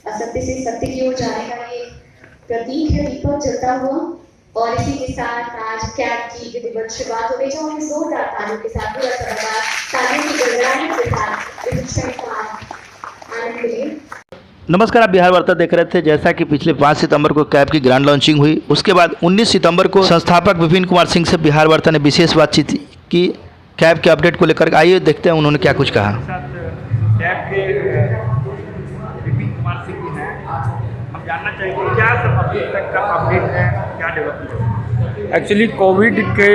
असत्य से सत्य की ओर जाने का ये प्रतीक है, दीपक जलता हुआ। और इसी के साथ आज कैब की विधिवत शुरुआत हो गई, जो हमें जोरदार तालियों के साथ पूरा सभागार तालियों की गड़गड़ाहट के साथ इस क्षण का आनंद ले। नमस्कार, आप बिहार वार्ता देख रहे थे। जैसा कि पिछले 5 सितंबर को कैब की ग्रैंड लॉन्चिंग हुई, उसके बाद 19 सितंबर को संस्थापक विपिन कुमार सिंह से बिहार वार्ता ने विशेष बातचीत की कैब के अपडेट को लेकर। आइए देखते हैं उन्होंने क्या कुछ कहा। कैब के विपिन कुमार सिंह जी हैं, हम जानना चाहेंगे क्या सब अभी तक का अपडेट है, क्या डेवलपमेंट। एक्चुअली कोविड के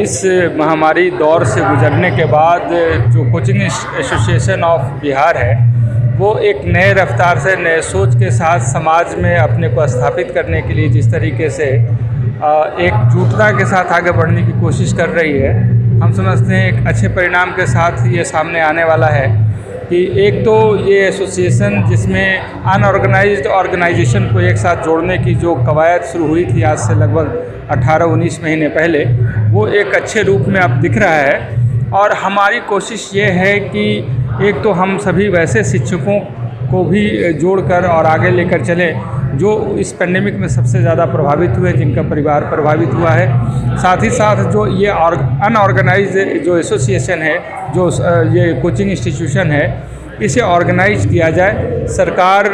इस महामारी दौर से गुजरने के बाद जो कोचिंग एसोसिएशन ऑफ बिहार है वो एक नए रफ्तार से नए सोच के साथ समाज में अपने को स्थापित करने के लिए जिस तरीके से एकजुटता के साथ आगे बढ़ने की कोशिश कर रही है, हम समझते हैं एक अच्छे परिणाम के साथ ये सामने आने वाला है कि एक तो ये एसोसिएशन जिसमें अनऑर्गेनाइज्ड ऑर्गेनाइजेशन को एक साथ जोड़ने की जो कवायद शुरू हुई थी आज से लगभग 18-19 महीने पहले, वो एक अच्छे रूप में अब दिख रहा है। और हमारी कोशिश ये है कि एक तो हम सभी वैसे शिक्षकों को भी जोड़कर और आगे लेकर चलें जो इस पेंडेमिक में सबसे ज़्यादा प्रभावित हुए, जिनका परिवार प्रभावित हुआ है। साथ ही साथ जो ये अनऑर्गेनाइज्ड जो एसोसिएशन है, जो ये कोचिंग इंस्टीट्यूशन है, इसे ऑर्गेनाइज किया जाए। सरकार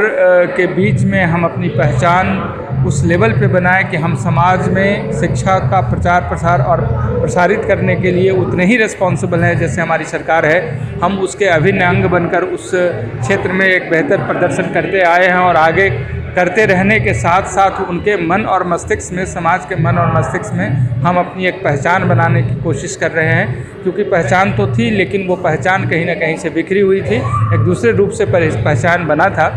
के बीच में हम अपनी पहचान उस लेवल पे बनाएं कि हम समाज में शिक्षा का प्रचार प्रसार और प्रसारित करने के लिए उतने ही रिस्पॉन्सिबल हैं जैसे हमारी सरकार है। हम उसके अभिन्न अंग बनकर उस क्षेत्र में एक बेहतर प्रदर्शन करते आए हैं और आगे करते रहने के साथ साथ उनके मन और मस्तिष्क में, समाज के मन और मस्तिष्क में हम अपनी एक पहचान बनाने की कोशिश कर रहे हैं। क्योंकि पहचान तो थी, लेकिन वो पहचान कहीं ना कहीं से बिखरी हुई थी, एक दूसरे रूप से पहचान बना था,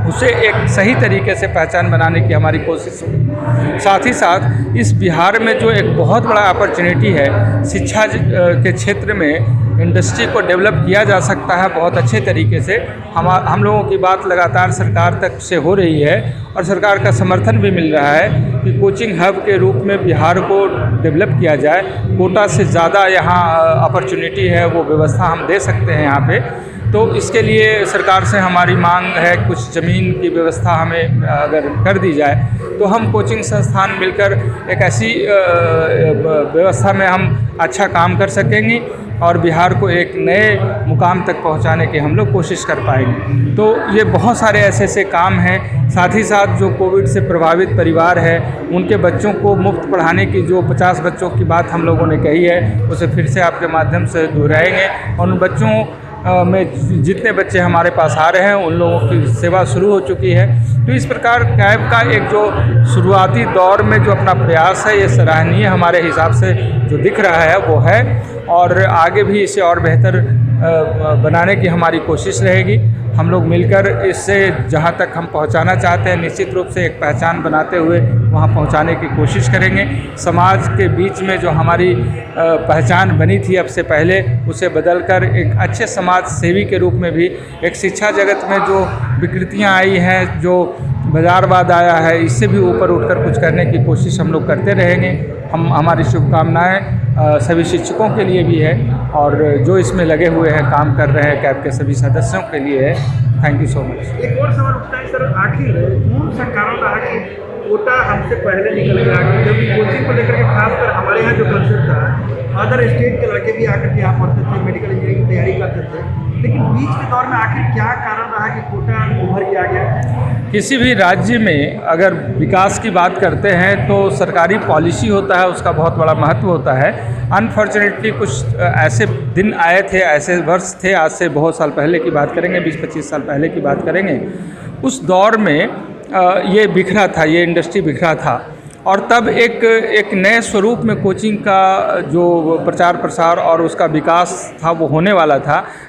उसे एक सही तरीके से पहचान बनाने की हमारी कोशिश होगी। साथ ही साथ इस बिहार में जो एक बहुत बड़ा अपॉर्चुनिटी है, शिक्षा के क्षेत्र में इंडस्ट्री को डेवलप किया जा सकता है बहुत अच्छे तरीके से। हम लोगों की बात लगातार सरकार तक से हो रही है और सरकार का समर्थन भी मिल रहा है कि कोचिंग हब के रूप में बिहार को डेवलप किया जाए। कोटा से ज़्यादा यहाँ अपॉर्चुनिटी है, वो व्यवस्था हम दे सकते हैं यहाँ पे। तो इसके लिए सरकार से हमारी मांग है कुछ ज़मीन की व्यवस्था हमें अगर कर दी जाए तो हम कोचिंग संस्थान मिलकर एक ऐसी व्यवस्था में हम अच्छा काम कर सकेंगे और बिहार को एक नए मुकाम तक पहुंचाने की हम लोग कोशिश कर पाएंगे। तो ये बहुत सारे ऐसे काम हैं। साथ ही साथ जो कोविड से प्रभावित परिवार है, उनके बच्चों को मुफ्त पढ़ाने की जो 50 बच्चों की बात हम लोगों ने कही है, उसे फिर से आपके माध्यम से दोहराएंगे। और उन बच्चों में जितने बच्चे हमारे पास आ रहे हैं उन लोगों की सेवा शुरू हो चुकी है। तो इस प्रकार कैब का एक जो शुरुआती दौर में जो अपना प्रयास है, ये सराहनीय हमारे हिसाब से जो दिख रहा है वो है, और आगे भी इसे और बेहतर बनाने की हमारी कोशिश रहेगी। हम लोग मिलकर इससे जहाँ तक हम पहुँचाना चाहते हैं निश्चित रूप से एक पहचान बनाते हुए वहाँ पहुँचाने की कोशिश करेंगे। समाज के बीच में जो हमारी पहचान बनी थी अब से पहले, उसे बदलकर एक अच्छे समाज सेवी के रूप में भी, एक शिक्षा जगत में जो विकृतियाँ आई हैं, जो बाजारवाद आया है, इससे भी ऊपर उठकर कुछ करने की कोशिश हम लोग करते रहेंगे। हमारी शुभकामनाएं सभी शिक्षकों के लिए भी है और जो इसमें लगे हुए हैं, काम कर रहे हैं, कैब के सभी सदस्यों के लिए है। Thank you so much. एक और सवाल उठता है सर, आखिर कौन सा कारण रहा कि कोटा हमसे पहले निकल गया? क्योंकि कोचिंग को लेकर के खासकर हमारे यहाँ जो कंसेप्ट था, अदर स्टेट के लड़के भी आकर के यहाँ पढ़ते थे, मेडिकल इंजीनियरिंग की तैयारी करते थे, लेकिन बीच के दौर में आखिर क्या कारण रहा कि कोटा उभर के आ गया? किसी भी राज्य में अगर विकास की बात करते हैं तो सरकारी पॉलिसी होता है, उसका बहुत बड़ा महत्व होता है। अनफॉर्चुनेटली कुछ ऐसे दिन आए थे, ऐसे वर्ष थे, आज से बहुत साल पहले की बात करेंगे, 20-25 साल पहले की बात करेंगे, उस दौर में ये बिखरा था, ये इंडस्ट्री बिखरा था। और तब एक नए स्वरूप में कोचिंग का जो प्रचार प्रसार और उसका विकास था वो होने वाला था।